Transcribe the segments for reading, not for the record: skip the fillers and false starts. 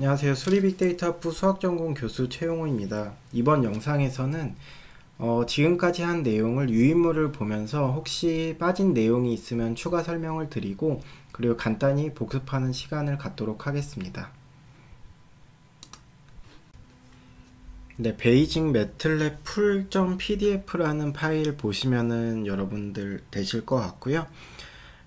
안녕하세요. 수리빅데이터학부 수학전공 교수 최용호입니다. 이번 영상에서는 지금까지 한 내용을 유인물을 보면서 혹시 빠진 내용이 있으면 추가 설명을 드리고 그리고 간단히 복습하는 시간을 갖도록 하겠습니다. 네, 베이직 매틀랩 풀.pdf라는 파일 보시면은 여러분들 되실 것 같고요.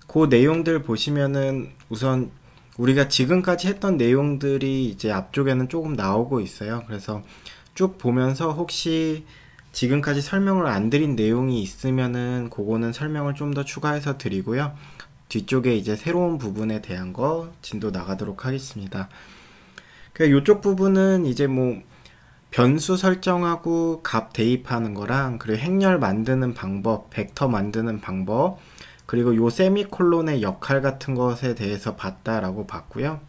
그 내용들 보시면은 우선 우리가 지금까지 했던 내용들이 이제 앞쪽에는 조금 나오고 있어요. 그래서 쭉 보면서 혹시 지금까지 설명을 안 드린 내용이 있으면은 그거는 설명을 좀 더 추가해서 드리고요. 뒤쪽에 이제 새로운 부분에 대한 거 진도 나가도록 하겠습니다. 이쪽 부분은 이제 뭐 변수 설정하고 값 대입하는 거랑 그리고 행렬 만드는 방법, 벡터 만드는 방법, 그리고 요 세미콜론의 역할 같은 것에 대해서 봤다라고 봤고요.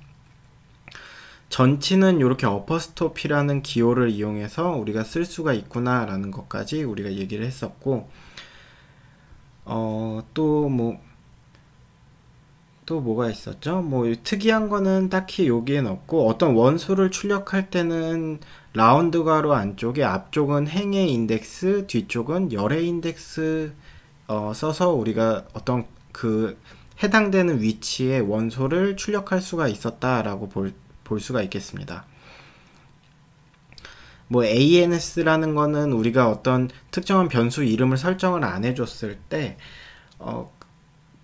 전치는 이렇게 어퍼스토피라는 기호를 이용해서 우리가 쓸 수가 있구나 라는 것까지 우리가 얘기를 했었고, 또 뭐가 있었죠? 뭐 특이한 거는 딱히 여기엔 없고, 어떤 원소를 출력할 때는 라운드 가로 안쪽에 앞쪽은 행의 인덱스, 뒤쪽은 열의 인덱스 써서 우리가 어떤 그 해당되는 위치에 원소를 출력할 수가 있었다라고 볼 수가 있겠습니다. 뭐 ANS라는 거는 우리가 어떤 특정한 변수 이름을 설정을 안 해줬을 때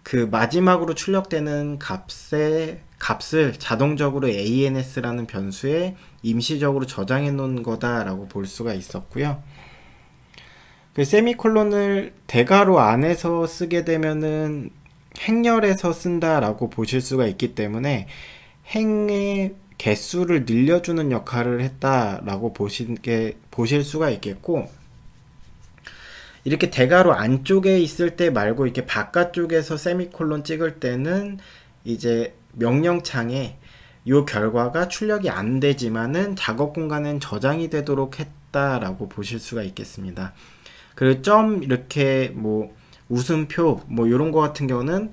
그 마지막으로 출력되는 값을 자동적으로 ANS라는 변수에 임시적으로 저장해 놓은 거다라고 볼 수가 있었고요. 그 세미콜론을 대괄호 안에서 쓰게 되면은 행렬에서 쓴다라고 보실 수가 있기 때문에 행의 개수를 늘려주는 역할을 했다라고 보실 수가 있겠고, 이렇게 대괄호 안쪽에 있을 때 말고 이렇게 바깥쪽에서 세미콜론 찍을 때는 이제 명령창에 요 결과가 출력이 안 되지만은 작업 공간엔 저장이 되도록 했다라고 보실 수가 있겠습니다. 그리고 점 이렇게 뭐 웃음표 뭐 이런 거 같은 경우는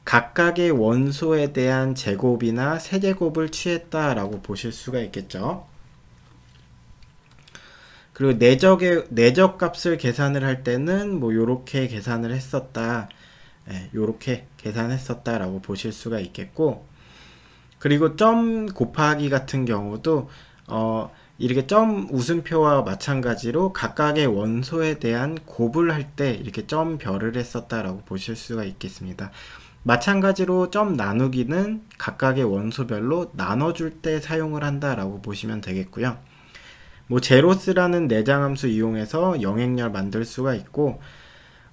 각각의 원소에 대한 제곱이나 세제곱을 취했다라고 보실 수가 있겠죠. 그리고 내적 값을 계산을 할 때는 뭐 요렇게 계산을 했었다, 요렇게 계산했었다라고 보실 수가 있겠고, 그리고 점 곱하기 같은 경우도 이렇게 점 웃음표와 마찬가지로 각각의 원소에 대한 곱을 할 때 이렇게 점 별을 했었다라고 보실 수가 있겠습니다. 마찬가지로 점 나누기는 각각의 원소별로 나눠줄 때 사용을 한다라고 보시면 되겠고요. 뭐 제로스라는 내장함수 이용해서 영행렬 만들 수가 있고,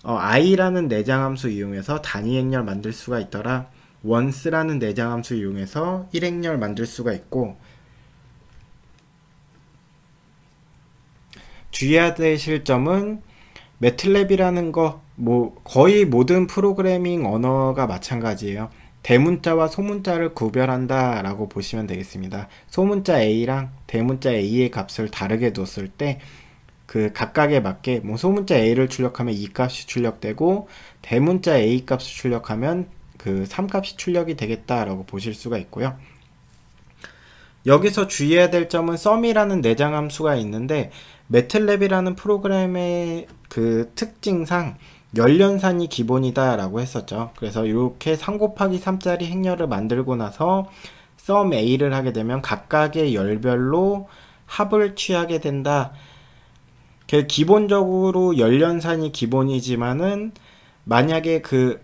i라는 내장함수 이용해서 단위행렬 만들 수가 있더라. once라는 내장함수 이용해서 1행렬 만들 수가 있고, 주의해야 되실 점은 매틀랩이라는 거, 뭐 거의 모든 프로그래밍 언어가 마찬가지예요. 대문자와 소문자를 구별한다 라고 보시면 되겠습니다. 소문자 A랑 대문자 A의 값을 다르게 뒀을 때 그 각각에 맞게 뭐 소문자 A를 출력하면 2값이 출력되고 대문자 A 값을 출력하면 그 3값이 출력이 되겠다라고 보실 수가 있고요. 여기서 주의해야 될 점은 sum이라는 내장 함수가 있는데, 매틀랩이라는 프로그램의 그 특징상 열연산이 기본이다 라고 했었죠. 그래서 이렇게 3 곱하기 3짜리 행렬을 만들고 나서 sum a를 하게 되면 각각의 열별로 합을 취하게 된다. 기본적으로 열연산이 기본이지만은 만약에 그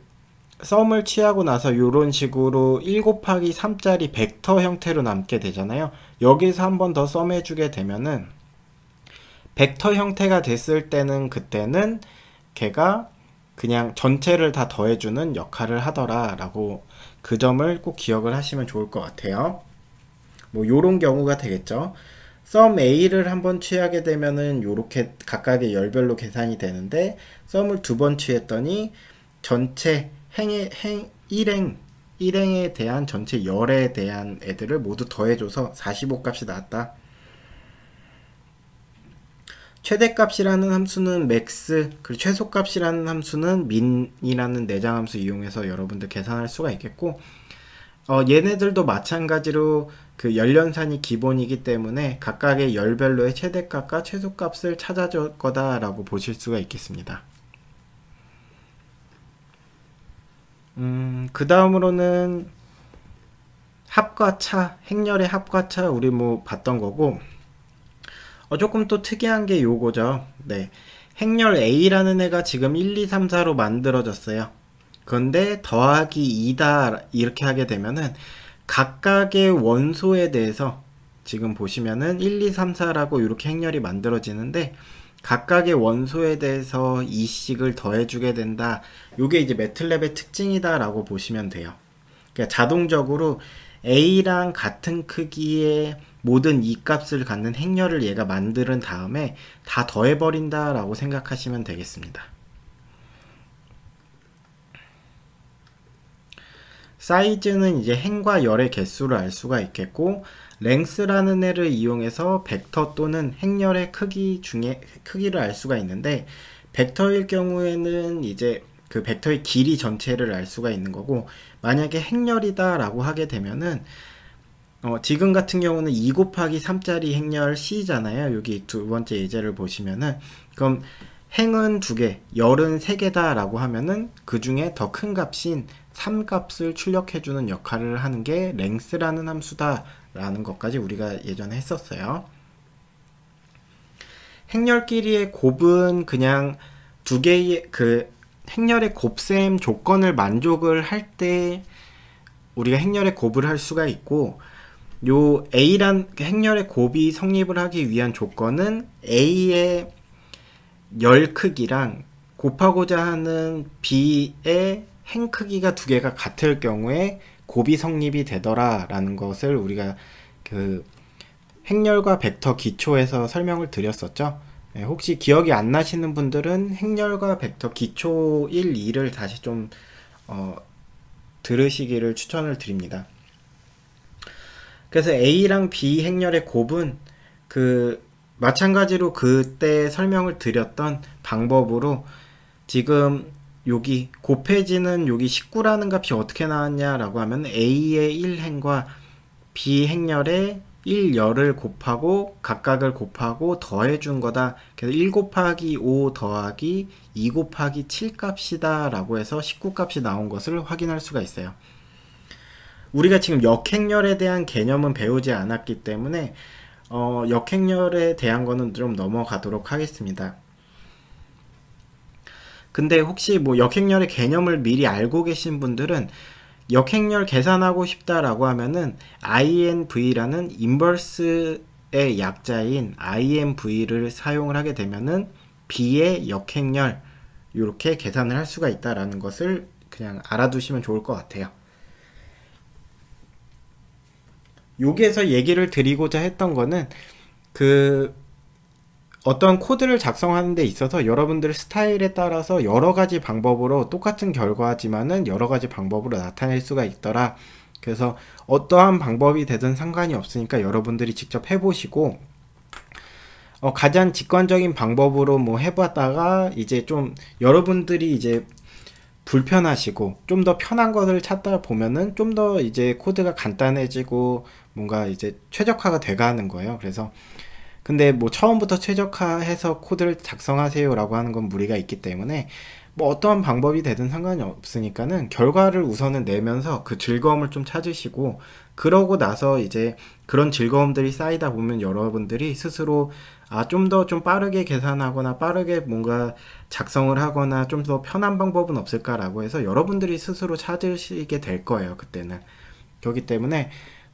sum을 취하고 나서 이런 식으로 1 곱하기 3짜리 벡터 형태로 남게 되잖아요. 여기서 한 번 더 sum 해주게 되면은 벡터 형태가 됐을 때는 그때는 걔가 그냥 전체를 다 더해주는 역할을 하더라 라고, 그 점을 꼭 기억을 하시면 좋을 것 같아요. 뭐 요런 경우가 되겠죠. sum a를 한번 취하게 되면은 요렇게 각각의 열별로 계산이 되는데, sum을 2번 취했더니 전체 일행에 대한 전체 열에 대한 애들을 모두 더해줘서 45 값이 나왔다. 최대값이라는 함수는 max, 그리고 최소값이라는 함수는 min이라는 내장함수 이용해서 여러분들 계산할 수가 있겠고, 얘네들도 마찬가지로 그 열연산이 기본이기 때문에 각각의 열별로의 최대값과 최소값을 찾아줄 거다라고 보실 수가 있겠습니다. 그 다음으로는 합과 차, 행렬의 합과 차 우리 뭐 봤던 거고, 조금 또 특이한 게 요거죠. 네. 행렬 A라는 애가 지금 1, 2, 3, 4로 만들어졌어요. 그런데 더하기 2다 이렇게 하게 되면은 각각의 원소에 대해서 지금 보시면은 1, 2, 3, 4라고 이렇게 행렬이 만들어지는데 각각의 원소에 대해서 2씩을 더해주게 된다. 요게 이제 매틀랩의 특징이다 라고 보시면 돼요. 그러니까 자동적으로 A랑 같은 크기의 모든 이 값을 갖는 행렬을 얘가 만드는 다음에 다 더해버린다 라고 생각하시면 되겠습니다. 사이즈는 이제 행과 열의 개수를 알 수가 있겠고, 랭스라는 애를 이용해서 벡터 또는 행렬의 크기 중에 크기를 알 수가 있는데, 벡터일 경우에는 이제 그 벡터의 길이 전체를 알 수가 있는 거고, 만약에 행렬이다 라고 하게 되면은 지금 같은 경우는 2 곱하기 3짜리 행렬 C잖아요. 여기 두 번째 예제를 보시면은, 그럼 행은 2개, 열은 3개다 라고 하면은 그 중에 더 큰 값인 3값을 출력해주는 역할을 하는 게 랭스라는 함수다 라는 것까지 우리가 예전에 했었어요. 행렬끼리의 곱은 그냥 2개의 그 행렬의 곱셈 조건을 만족을 할 때 우리가 행렬의 곱을 할 수가 있고, 요 A란 행렬의 곱이 성립을 하기 위한 조건은 A의 열 크기랑 곱하고자 하는 B의 행 크기가 2개가 같을 경우에 곱이 성립이 되더라 라는 것을 우리가 그 행렬과 벡터 기초에서 설명을 드렸었죠. 네, 혹시 기억이 안 나시는 분들은 행렬과 벡터 기초 1, 2를 다시 좀 들으시기를 추천을 드립니다. 그래서 A랑 B 행렬의 곱은 그 마찬가지로 그때 설명을 드렸던 방법으로 지금 여기 곱해지는 여기 19라는 값이 어떻게 나왔냐라고 하면 A의 1행과 B 행렬의 1열을 곱하고 각각을 곱하고 더해준 거다. 그래서 1 곱하기 5 더하기 2 곱하기 7 값이다 라고 해서 19 값이 나온 것을 확인할 수가 있어요. 우리가 지금 역행렬에 대한 개념은 배우지 않았기 때문에 역행렬에 대한 거는 좀 넘어가도록 하겠습니다. 근데 혹시 뭐 역행렬의 개념을 미리 알고 계신 분들은 역행렬 계산하고 싶다라고 하면은 INV라는 인버스의 약자인 INV를 사용을 하게 되면은 B의 역행렬 이렇게 계산을 할 수가 있다라는 것을 그냥 알아두시면 좋을 것 같아요. 여기에서 얘기를 드리고자 했던 거는 그 어떤 코드를 작성하는 데 있어서 여러분들 스타일에 따라서 여러가지 방법으로 똑같은 결과지만은 여러가지 방법으로 나타낼 수가 있더라. 그래서 어떠한 방법이 되든 상관이 없으니까 여러분들이 직접 해보시고 가장 직관적인 방법으로 뭐 해봤다가 이제 좀 여러분들이 이제 불편하시고 좀 더 편한 것을 찾다 보면은 좀 더 이제 코드가 간단해지고 뭔가 이제 최적화가 돼가는 거예요. 그래서 근데 뭐 처음부터 최적화해서 코드를 작성하세요 라고 하는 건 무리가 있기 때문에 뭐 어떠한 방법이 되든 상관이 없으니까는 결과를 우선은 내면서 그 즐거움을 좀 찾으시고, 그러고 나서 이제 그런 즐거움들이 쌓이다 보면 여러분들이 스스로 좀 더 좀 빠르게 계산하거나 빠르게 뭔가 작성을 하거나 좀 더 편한 방법은 없을까라고 해서 여러분들이 스스로 찾으시게 될 거예요, 그때는. 그렇기 때문에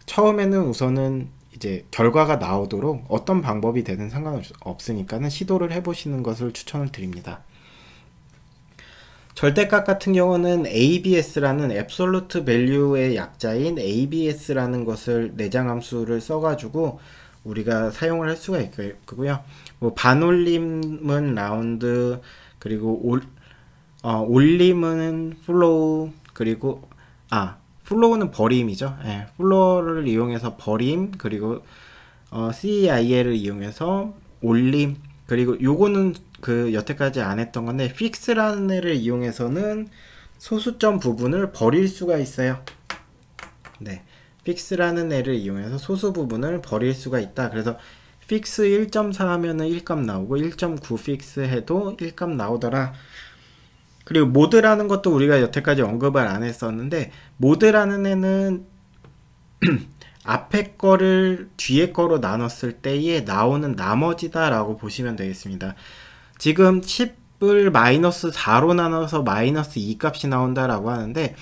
처음에는 우선은 이제 결과가 나오도록 어떤 방법이 되든 상관없으니까는 시도를 해보시는 것을 추천을 드립니다. 절대값 같은 경우는 ABS라는 Absolute Value의 약자인 ABS라는 것을 내장함수를 써가지고 우리가 사용을 할 수가 있고요. 뭐 반올림은 라운드, 그리고 올림은 플로우, 그리고 플로우는 버림이죠. 예, 플로우를 이용해서 버림, 그리고 CIL을 이용해서 올림, 그리고 요거는 그 여태까지 안 했던 건데 fix라는 애를 이용해서는 소수점 부분을 버릴 수가 있어요. 네, fix라는 애를 이용해서 소수 부분을 버릴 수가 있다. 그래서 fix 1.4 하면은 1값 나오고 1.9 fix 해도 1값 나오더라. 그리고 모드라는 것도 우리가 여태까지 언급을 안 했었는데, 모드라는 애는 앞에 거를 뒤에 거로 나눴을 때에 나오는 나머지다 라고 보시면 되겠습니다. 지금 10을 마이너스 4로 나눠서 마이너스 2 값이 나온다 라고 하는데,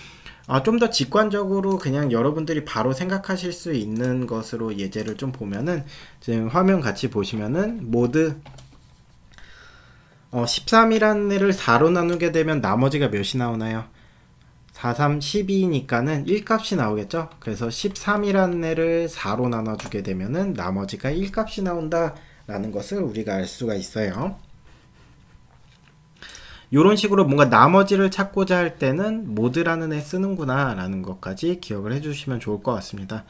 좀 더 직관적으로 그냥 여러분들이 바로 생각하실 수 있는 것으로 예제를 좀 보면은, 지금 화면 같이 보시면은 모드 13이라는 애를 4로 나누게 되면 나머지가 몇이 나오나요? 4, 3, 12니까는 1값이 나오겠죠? 그래서 13이라는 애를 4로 나눠주게 되면은 나머지가 1값이 나온다 라는 것을 우리가 알 수가 있어요. 이런 식으로 뭔가 나머지를 찾고자 할 때는 모드라는 애 쓰는구나 라는 것까지 기억을 해주시면 좋을 것 같습니다.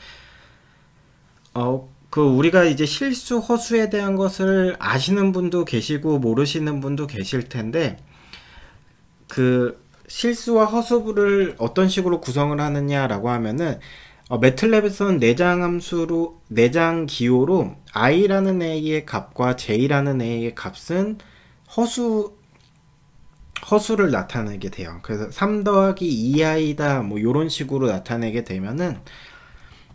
우리가 이제 실수, 허수에 대한 것을 아시는 분도 계시고 모르시는 분도 계실 텐데, 실수와 허수를 어떤 식으로 구성을 하느냐라고 하면은, 매틀랩에서는 내장 기호로 i라는 애의 값과 j라는 애의 값은 허수를 나타내게 돼요. 그래서 3 더하기 2i다 뭐 이런 식으로 나타내게 되면은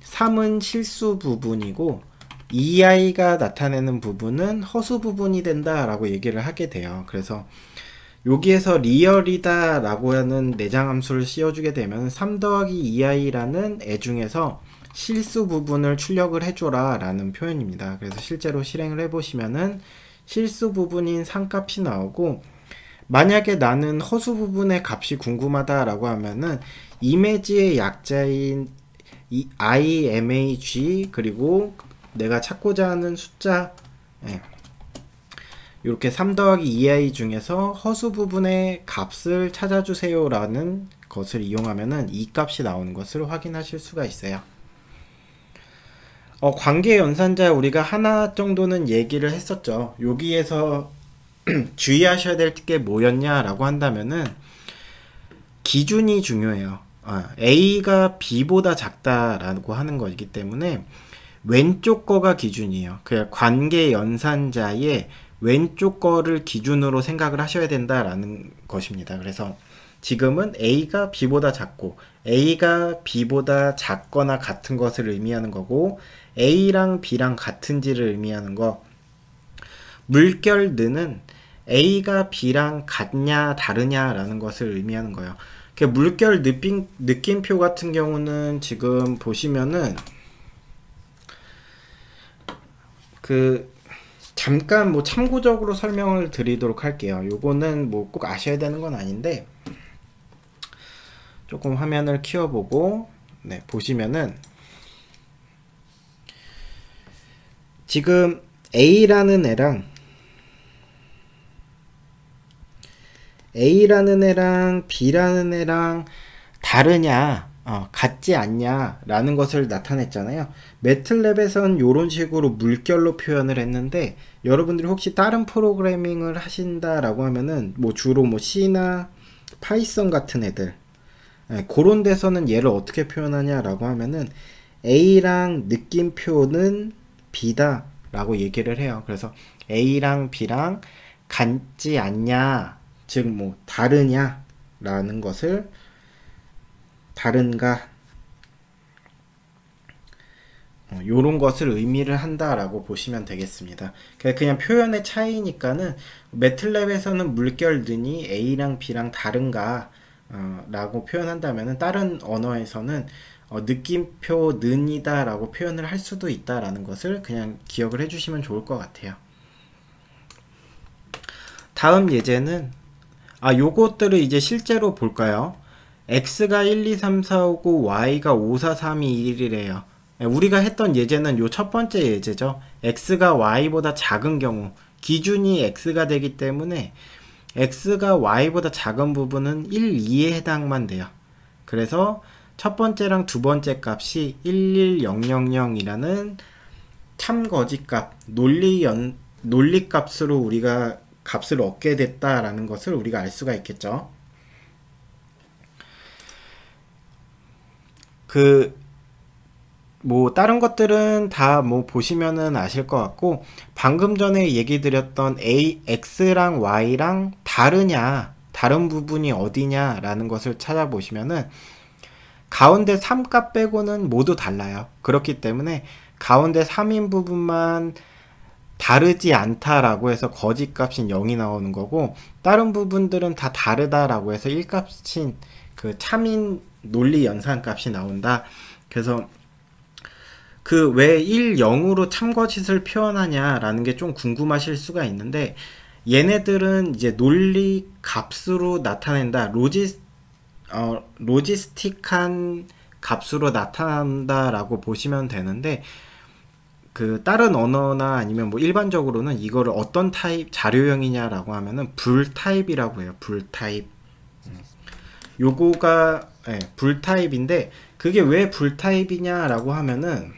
3은 실수 부분이고 2i가 나타내는 부분은 허수 부분이 된다 라고 얘기를 하게 돼요. 그래서 여기에서 리얼이다 라고 하는 내장함수를 씌워주게 되면 3 더하기 2i라는 애 중에서 실수 부분을 출력을 해줘라 라는 표현입니다. 그래서 실제로 실행을 해보시면은 실수 부분인 3값이 나오고, 만약에 나는 허수 부분의 값이 궁금하다 라고 하면은 이미지의 약자인 imag 그리고 내가 찾고자 하는 숫자, 이렇게 3 더하기 2i 중에서 허수 부분의 값을 찾아주세요 라는 것을 이용하면은 이 값이 나오는 것을 확인하실 수가 있어요. 관계 연산자 우리가 하나 정도는 얘기를 했었죠. 여기에서 주의하셔야 될 게 뭐였냐 라고 한다면은 기준이 중요해요. A가 B보다 작다라고 하는 거기 때문에 왼쪽 거가 기준이에요. 그 관계 연산자의 왼쪽 거를 기준으로 생각을 하셔야 된다라는 것입니다. 그래서 지금은 A가 B보다 작고 A가 B보다 작거나 같은 것을 의미하는 거고, A랑 B랑 같은지를 의미하는 거, 물결 느는 A가 B랑 같냐 다르냐 라는 것을 의미하는 거예요. 물결 느낌표 같은 경우는 지금 보시면은 잠깐 뭐 참고적으로 설명을 드리도록 할게요. 요거는 뭐 꼭 아셔야 되는 건 아닌데, 조금 화면을 키워보고 보시면은 지금 A라는 애랑 B라는 애랑 다르냐, 같지 않냐 라는 것을 나타냈잖아요. 매틀랩에선 이런 식으로 물결로 표현을 했는데, 여러분들이 혹시 다른 프로그래밍을 하신다 라고 하면은 뭐 주로 뭐 C나 파이썬 같은 애들, 그런 데서는 얘를 어떻게 표현하냐 라고 하면은 A랑 느낌표는 B다 라고 얘기를 해요. 그래서 A랑 B랑 같지 않냐, 즉 뭐 다르냐 라는 것을, 다른가, 요런 것을 의미를 한다라고 보시면 되겠습니다. 그냥 표현의 차이니까는 매틀랩에서는 물결 는이 A랑 B랑 다른가 라고 표현한다면은 다른 언어에서는 느낌표 는이다 라고 표현을 할 수도 있다라는 것을 그냥 기억을 해주시면 좋을 것 같아요. 다음 예제는 요것들을 이제 실제로 볼까요? x가 1, 2, 3, 4, 5, 9, y가 5, 4, 3, 2, 1이래요. 우리가 했던 예제는 요 첫 번째 예제죠. x가 y보다 작은 경우, 기준이 x가 되기 때문에 x가 y보다 작은 부분은 1, 2에 해당만 돼요. 그래서 첫 번째랑 두 번째 값이 11000이라는 참거짓값, 논리값으로 우리가 값을 얻게 됐다라는 것을 우리가 알 수가 있겠죠. 뭐 다른 것들은 다 뭐 보시면은 아실 것 같고, 방금 전에 얘기 드렸던 X랑 Y랑 다르냐, 다른 부분이 어디냐 라는 것을 찾아보시면은 가운데 3값 빼고는 모두 달라요. 그렇기 때문에 가운데 3인 부분만 다르지 않다라고 해서 거짓값인 0이 나오는 거고, 다른 부분들은 다 다르다라고 해서 1값인 그 참인 논리 연산 값이 나온다. 그래서 그 왜 1, 0으로 참거짓을 표현하냐라는 게 좀 궁금하실 수가 있는데, 얘네들은 이제 논리 값으로 나타낸다, 로지스틱한 값으로 나타난다라고 보시면 되는데, 그 다른 언어나 아니면 뭐 일반적으로는 이거를 어떤 타입 자료형이냐라고 하면은 불 타입이라고 해요. 불 타입. 요거가 불 타입인데, 그게 왜 불 타입이냐라고 하면은,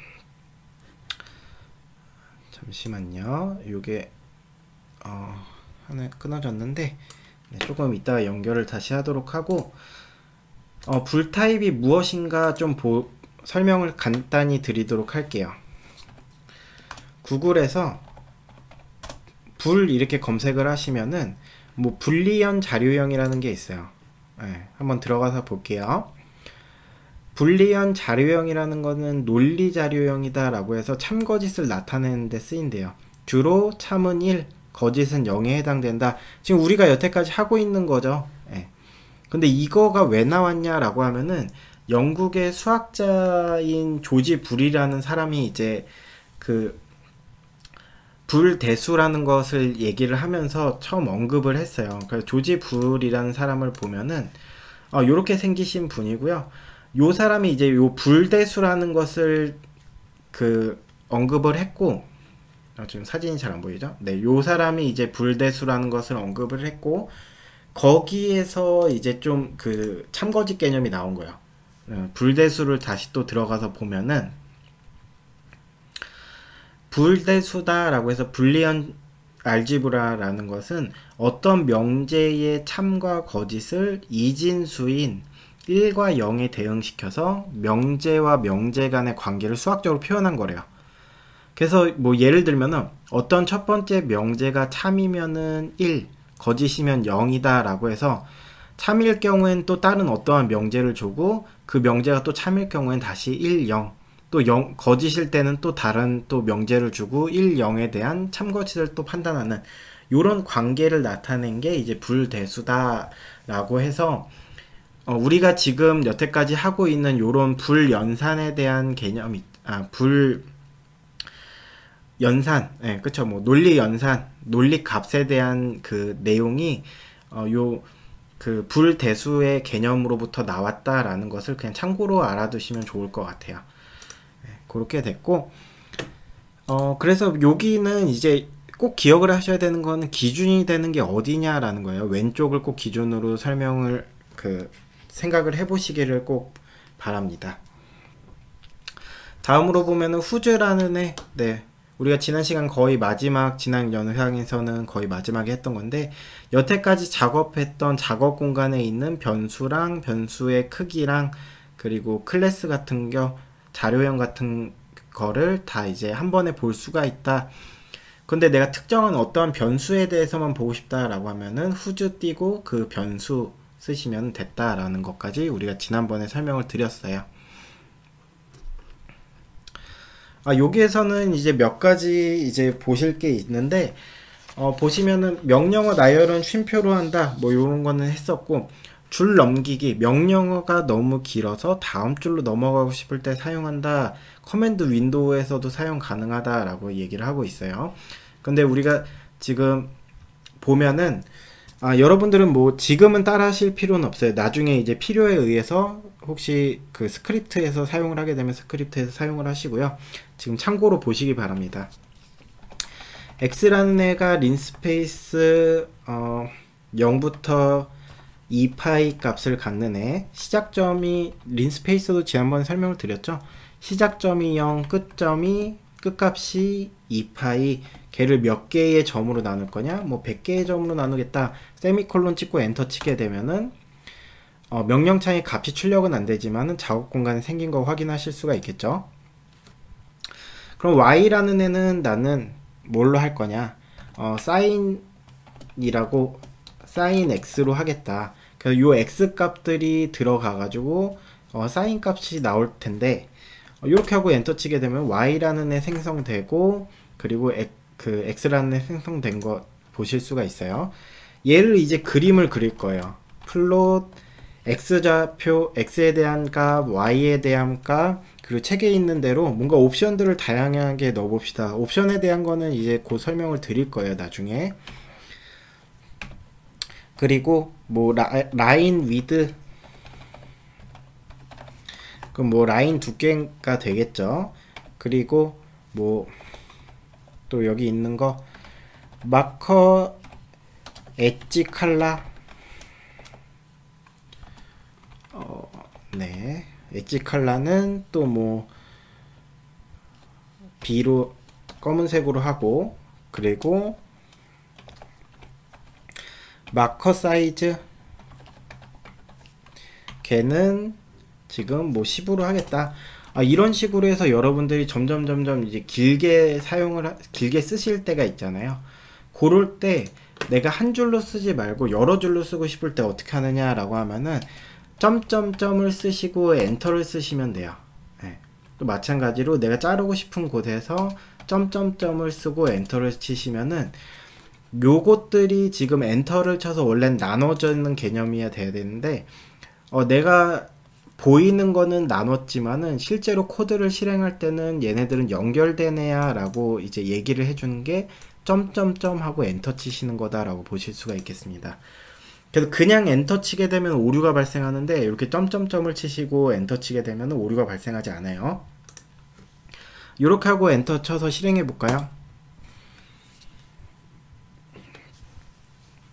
잠시만요. 요게 하나 끊어졌는데, 조금 이따 연결을 다시 하도록 하고, 불 타입이 무엇인가 좀 설명을 간단히 드리도록 할게요. 구글에서 불 이렇게 검색을 하시면은 뭐 불리언 자료형이라는 게 있어요. 한번 들어가서 볼게요. 불리언 자료형이라는 거는 논리 자료형이다 라고 해서 참거짓을 나타내는 데 쓰인대요. 주로 참은 1, 거짓은 0에 해당된다. 지금 우리가 여태까지 하고 있는 거죠. 근데 이거가 왜 나왔냐 라고 하면은, 영국의 수학자인 조지 불이라는 사람이 이제 그 불대수라는 것을 얘기를 하면서 처음 언급을 했어요. 그래서 조지 불이라는 사람을 보면은 요렇게 생기신 분이고요. 요 사람이 이제 요 불대수라는 것을 그 언급을 했고, 지금 사진이 잘 안 보이죠? 네, 요 사람이 이제 불대수라는 것을 언급을 했고, 거기에서 이제 좀 그 참거짓 개념이 나온 거예요. 불대수를 다시 또 들어가서 보면은, 불대수다라고 해서 불리언 알지브라라는 것은 어떤 명제의 참과 거짓을 이진수인 1과 0에 대응시켜서 명제와 명제 간의 관계를 수학적으로 표현한 거래요. 그래서 뭐 예를 들면은 어떤 첫 번째 명제가 참이면은 1, 거짓이면 0이다 라고 해서, 참일 경우엔 또 다른 어떠한 명제를 주고, 그 명제가 또 참일 경우엔 다시 1, 0, 또 거짓일 때는 또 다른 또 명제를 주고 1, 0에 대한 참거짓을 또 판단하는 요런 관계를 나타낸 게 이제 불대수다 라고 해서, 우리가 지금 여태까지 하고 있는 요런 불연산에 대한 개념이, 불연산, 그쵸, 뭐 논리연산, 논리값에 대한 그 내용이 그 불대수의 개념으로부터 나왔다라는 것을 그냥 참고로 알아두시면 좋을 것 같아요. 그렇게 됐고, 그래서 여기는 이제 꼭 기억을 하셔야 되는 거는 기준이 되는 게 어디냐라는 거예요. 왼쪽을 꼭 기준으로 생각을 해보시기를 꼭 바랍니다. 다음으로 보면은 후즈라는 애, 우리가 지난 시간 거의 마지막, 지난 영상에서는 거의 마지막에 했던 건데, 여태까지 작업했던 작업 공간에 있는 변수랑 변수의 크기랑 그리고 클래스 같은 자료형 같은 거를 다 이제 한 번에 볼 수가 있다. 근데 내가 특정한 어떠한 변수에 대해서만 보고 싶다라고 하면은 후즈 띄고 그 변수 쓰시면 됐다라는 것까지 우리가 지난번에 설명을 드렸어요. 여기에서는 이제 몇 가지 이제 보실 게 있는데, 보시면은 명령어 나열은 쉼표로 한다, 뭐 요런 거는 했었고, 줄 넘기기, 명령어가 너무 길어서 다음 줄로 넘어가고 싶을 때 사용한다, 커맨드 윈도우에서도 사용 가능하다 라고 얘기를 하고 있어요. 근데 우리가 지금 보면은, 여러분들은 뭐 지금은 따라 하실 필요는 없어요. 나중에 이제 필요에 의해서 혹시 그 스크립트에서 사용을 하게 되면 스크립트에서 사용을 하시고요. 지금 참고로 보시기 바랍니다. x라는 애가 린스페이스 0부터 2파이 값을 갖는 애, 시작점이 린스페이스도 지난번에 설명을 드렸죠. 시작점이 0, 끝값이 2파이, 걔를 몇 개의 점으로 나눌 거냐, 뭐 100개의 점으로 나누겠다, 세미콜론 찍고 엔터 치게 되면은 명령창에 값이 출력은 안 되지만은 작업 공간에 생긴 거 확인하실 수가 있겠죠. 그럼 y라는 애는 나는 뭘로 할 거냐? 사인이라고 사인 x로 하겠다. 그래서 요 x 값들이 들어가 가지고 사인 값이 나올 텐데 이렇게 하고 엔터 치게 되면 y라는 애 생성되고 그리고 그 x라는 애 생성된 거 보실 수가 있어요. 얘를 이제 그림을 그릴 거예요. 플롯 x좌표 x에 대한 값, y에 대한 값, 그리고 책에 있는 대로 뭔가 옵션들을 다양하게 넣어 봅시다. 옵션에 대한 거는 이제 곧 설명을 드릴 거예요, 나중에. 그리고 뭐 라인 위드, 그럼 뭐 라인 두께가 되겠죠. 그리고 뭐 또 여기 있는 거 마커 엣지 컬러, 네, 엣지 컬러는 또 뭐 B로 검은색으로 하고, 그리고 마커 사이즈 걔는 지금 뭐 10으로 하겠다. 이런 식으로 해서 여러분들이 점점 이제 길게 길게 쓰실 때가 있잖아요. 그럴 때 내가 한 줄로 쓰지 말고 여러 줄로 쓰고 싶을 때 어떻게 하느냐라고 하면은 점점점을 쓰시고 엔터를 쓰시면 돼요. 네. 또 마찬가지로 내가 자르고 싶은 곳에서 점점점을 쓰고 엔터를 치시면은 요것들이 지금 엔터를 쳐서 원래는 나눠져 있는 개념이어야 돼야 되는데 내가 보이는 거는 나눴지만은 실제로 코드를 실행할 때는 얘네들은 연결된 애야 라고 이제 얘기를 해주는 게 점점점 하고 엔터 치시는 거다 라고 보실 수가 있겠습니다. 그래서 그냥 엔터 치게 되면 오류가 발생하는데 이렇게 점점점을 치시고 엔터 치게 되면 오류가 발생하지 않아요. 이렇게 하고 엔터 쳐서 실행해 볼까요?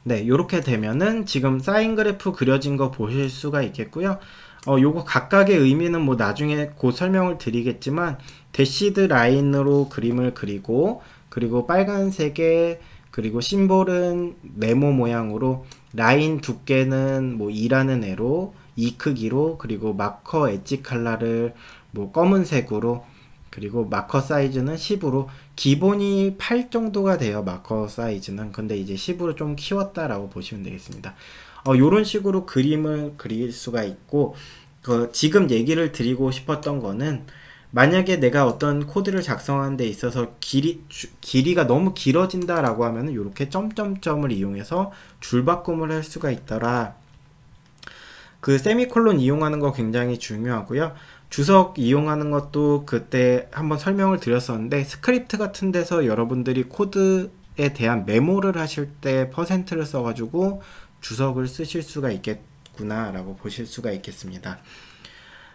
네, 이렇게 되면은 지금 사인 그래프 그려진 거 보실 수가 있겠고요. 요거 각각의 의미는 뭐 나중에 곧 설명을 드리겠지만 대시드 라인으로 그림을 그리고, 그리고 빨간색에, 그리고 심볼은 네모 모양으로, 라인 두께는 뭐 2라는 애로 2 크기로, 그리고 마커 엣지 컬러를 뭐 검은색으로, 그리고 마커 사이즈는 10으로, 기본이 8 정도가 돼요, 마커 사이즈는. 근데 이제 10으로 좀 키웠다라고 보시면 되겠습니다. 요런 식으로 그림을 그릴 수가 있고, 지금 얘기를 드리고 싶었던 거는, 만약에 내가 어떤 코드를 작성하는 데 있어서 길이가 너무 길어진다라고 하면은 이렇게 점점점을 이용해서 줄바꿈을 할 수가 있더라. 그 세미콜론 이용하는 거 굉장히 중요하고요. 주석 이용하는 것도 그때 한번 설명을 드렸었는데, 스크립트 같은 데서 여러분들이 코드에 대한 메모를 하실 때 퍼센트를 써가지고 주석을 쓰실 수가 있겠구나 라고 보실 수가 있겠습니다.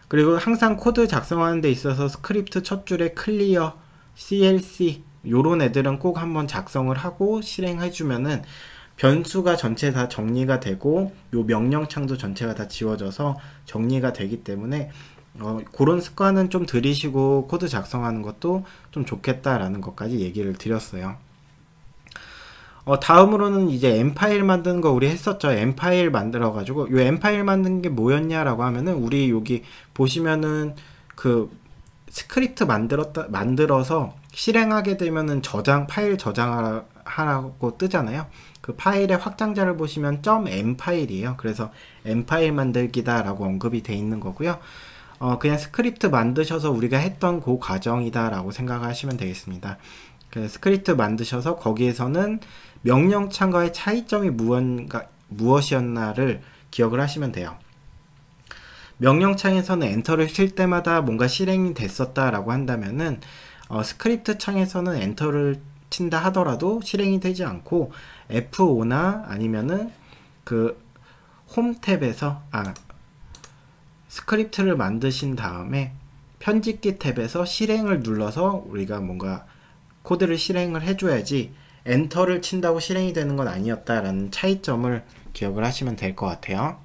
그리고 항상 코드 작성하는 데 있어서 스크립트 첫 줄에 클리어, CLC 요런 애들은 꼭 한번 작성을 하고 실행해 주면은 변수가 전체 다 정리가 되고 요 명령창도 전체가 다 지워져서 정리가 되기 때문에 그런 습관은 좀 들이시고 코드 작성하는 것도 좀 좋겠다라는 것까지 얘기를 드렸어요. 다음으로는 이제 M 파일 만드는 거 우리 했었죠. M 파일 만들어 가지고, 요 M 파일 만든 게 뭐였냐라고 하면은, 우리 여기 보시면은 그 스크립트 만들어서 실행하게 되면은 파일 저장하라고 뜨잖아요. 그 파일의 확장자를 보시면 .m파일이에요. 그래서 M 파일 만들기다 라고 언급이 돼 있는 거고요. 그냥 스크립트 만드셔서 우리가 했던 그 과정이다 라고 생각하시면 되겠습니다. 스크립트 만드셔서 거기에서는 명령창과의 차이점이 무엇이었나를 기억을 하시면 돼요. 명령창에서는 엔터를 칠 때마다 뭔가 실행이 됐었다라고 한다면은 스크립트 창에서는 엔터를 친다 하더라도 실행이 되지 않고 F5나 아니면은 그 홈 탭에서 스크립트를 만드신 다음에 편집기 탭에서 실행을 눌러서 우리가 뭔가 코드를 실행을 해줘야지 엔터를 친다고 실행이 되는 건 아니었다라는 차이점을 기억을 하시면 될 것 같아요.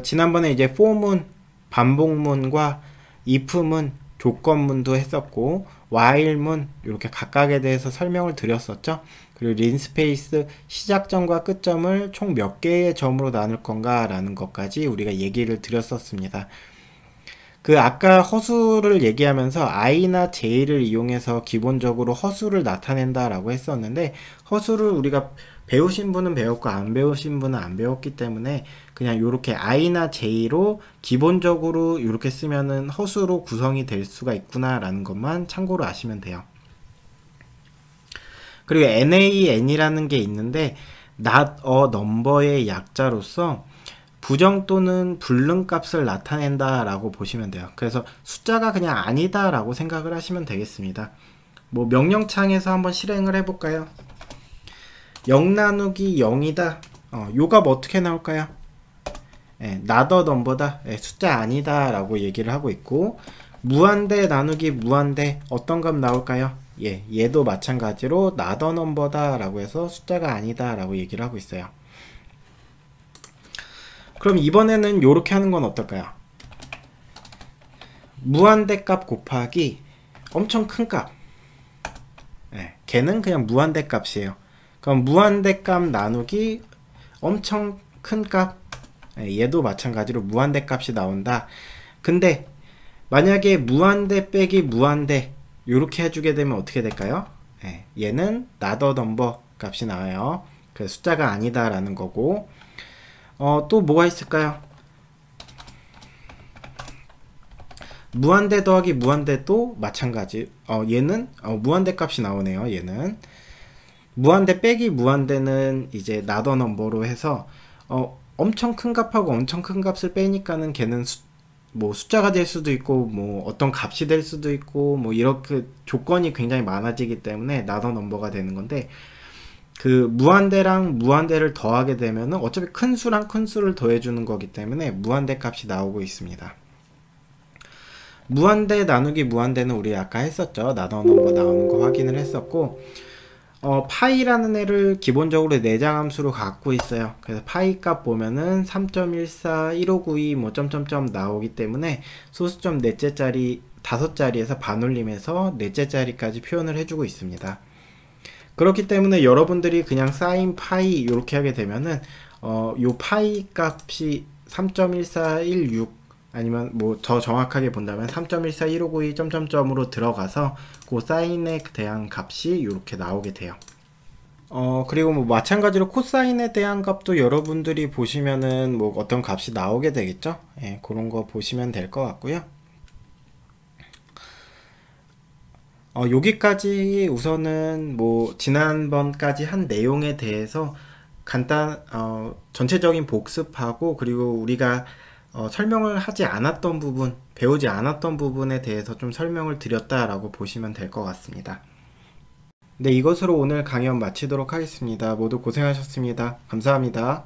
지난번에 이제 for문, 반복문과 if문, 조건문도 했었고, while문 이렇게 각각에 대해서 설명을 드렸었죠. 그리고 린스페이스, 시작점과 끝점을 총 몇 개의 점으로 나눌 건가 라는 것까지 우리가 얘기를 드렸었습니다. 그 아까 허수를 얘기하면서 i나 j를 이용해서 기본적으로 허수를 나타낸다 라고 했었는데, 허수를 우리가 배우신 분은 배웠고 안 배우신 분은 안 배웠기 때문에 그냥 이렇게 i나 j로 기본적으로 이렇게 쓰면은 허수로 구성이 될 수가 있구나 라는 것만 참고로 아시면 돼요. 그리고 nan이라는 게 있는데 not a number의 약자로서 부정 또는 불능 값을 나타낸다 라고 보시면 돼요. 그래서 숫자가 그냥 아니다 라고 생각을 하시면 되겠습니다. 뭐 명령창에서 한번 실행을 해볼까요? 0 나누기 0이다. 요 값 어떻게 나올까요? not a number다. 숫자 아니다 라고 얘기를 하고 있고, 무한대 나누기 무한대 어떤 값 나올까요? 얘도 마찬가지로 not a number다 라고 해서 숫자가 아니다 라고 얘기를 하고 있어요. 그럼 이번에는 이렇게 하는 건 어떨까요? 무한대 값 곱하기 엄청 큰 값. 걔는 그냥 무한대 값이에요. 그럼 무한대 값 나누기 엄청 큰 값. 얘도 마찬가지로 무한대 값이 나온다. 근데 만약에 무한대 빼기 무한대 이렇게 해주게 되면 어떻게 될까요? 얘는 not a number 값이 나와요. 그래서 숫자가 아니다 라는 거고, 또 뭐가 있을까요? 무한대 더하기 무한대도 마찬가지. 얘는 무한대 값이 나오네요. 얘는 무한대 빼기 무한대는 이제 not a number로 해서 엄청 큰 값하고 엄청 큰 값을 빼니까는 걔는 뭐 숫자가 될 수도 있고 뭐 어떤 값이 될 수도 있고 뭐 이렇게 조건이 굉장히 많아지기 때문에 not a number가 되는 건데, 그 무한대랑 무한대를 더하게 되면은 어차피 큰 수랑 큰 수를 더해주는 거기 때문에 무한대 값이 나오고 있습니다. 무한대 나누기 무한대는 우리 아까 했었죠. not a number 나오는 거 확인을 했었고, 파이라는 애를 기본적으로 내장함수로 갖고 있어요. 그래서 파이 값 보면은 3.14, 1592 뭐 점점점 나오기 때문에 소수점 넷째 자리 5자리에서 반올림해서 넷째 자리까지 표현을 해주고 있습니다. 그렇기 때문에 여러분들이 그냥 사인 파이 이렇게 하게 되면은 요 파이 값이 3.1416 아니면 뭐 더 정확하게 본다면 3.141592 점점점으로 들어가서 그 사인에 대한 값이 이렇게 나오게 돼요. 그리고 뭐 마찬가지로 코사인에 대한 값도 여러분들이 보시면은 뭐 어떤 값이 나오게 되겠죠. 그런 거 보시면 될 것 같고요. 여기까지 우선은 뭐 지난번까지 한 내용에 대해서 전체적인 복습하고, 그리고 우리가 설명을 하지 않았던 부분, 배우지 않았던 부분에 대해서 좀 설명을 드렸다라고 보시면 될 것 같습니다. 네, 이것으로 오늘 강연 마치도록 하겠습니다. 모두 고생하셨습니다. 감사합니다.